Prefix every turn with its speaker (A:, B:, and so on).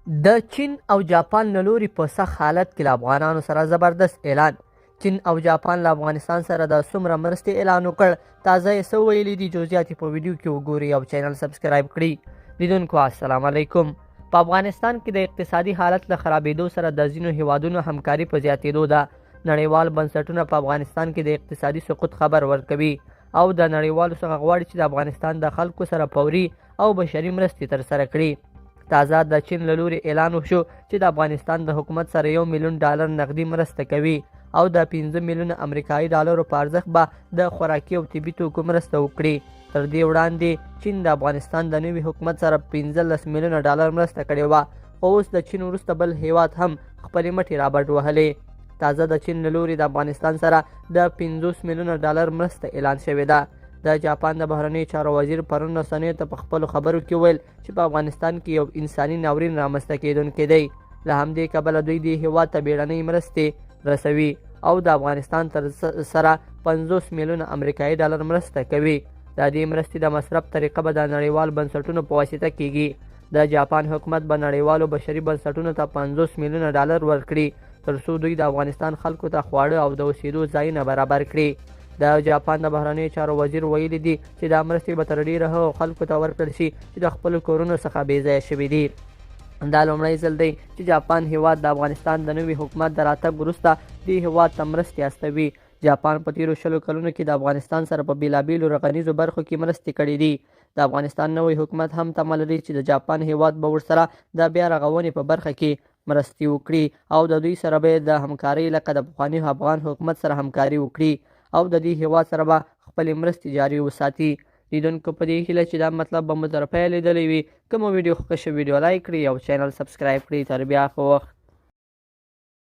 A: د چین او جاپان له لوري په سخت حالت کې له افغانانو سره زبردست اعلان. چین او جاپان له افغانستان سره د څومره مرستې اعلان وکړ، تازه یې څه ویلي دي، جزئیات په ویډیو کې وګورئ او چینل سبسکرایب کړئ. لیدونکو السلام علیکم. په افغانستان کې د اقتصادي حالت له خرابېدو سره د ځینو هیوادونو همکاري په زیاتېدو ده. نړیوال بنسټونه په افغانستان کې د اقتصادي سقوط خبر ورکوي او د نړیوالو څخه غواړي چې د افغانستان د خلکو سره فوري او بشري مرستې ترسره کړي. تازه د چین له لوري اعلان وشو چې د افغانستان د حکومت سره $1 میلیون نقدي مرسته کوي او د 15 میلیونه امریکایي ډالرو په ارزښت به د خوراکي او طبي توکو مرسته وکړي. تر دې وړاندې چین د افغانستان د نوي حکومت سره $15 میلیونه مرسته کړې وه، خو اوس د چین وروسته بل هیواد هم خپلې مټې رابډ وهلې. تازه د چین له لوري د افغانستان سره د $50 میلیونه مرسته اعلان شوې ده. د جاپان د بهرنیو چارو وزیر پرون رسنیو ته په خپلو خبرو کې ویل چې په افغانستان کې یو انساني ناورین رامنځته کېدونکی دی. له همدې کبله دوی دې هیواد ته بیړنۍ مرستې رسوي او د افغانستان تر سره $50 میلیونه امریکایي ډالر مرسته کوي. د دې مرستې د مصرف طریقه به د نړیوال بنسټونو په واسطه کیږي. د جاپان حکومت به نړیوالو بشري بنسټونو ته $50 میلیونه ورکړي ترڅو دوی د افغانستان خلکو ته خواړه او د اوسېدو ځایونه برابر کړي. د جاپان د بهرنیو چارو وزیر ویلي دي چې دا مرستې به تر ډېره هغو خلکو ته ورکړل شي چې د خپلو کورونو څخه بې ځایه شوي دي. دا لومړی ځل دی چې جاپان هیواد د افغانستان د نوي حکومت د راتګ وروسته دې هیواد ته مرستې استوي. جاپان په تیرو 20 کلونو کې د افغانستان سره په بېلابېلو رغنیزو برخو کې مرستې کړې دي. د افغانستان نوی حکومت هم تمه لري چې د جاپان هیواد به ورسره د بیا رغونې په برخه کې مرستې وکړي او د دوی سره به د همکارۍ لکه د پخواني افغان حکومت سره همکاري وکړي او د دې هیواد سره به خپلې مرستې جاري وساتي. لیدونکو په دې هیله چې دا مطلب به مو تر پایه لیدلی وي. که مو ویډیو خوښه شوې ویډیو لایک کړئ او چینل سبسکرایب کړئ. تر بیا ښه وخت.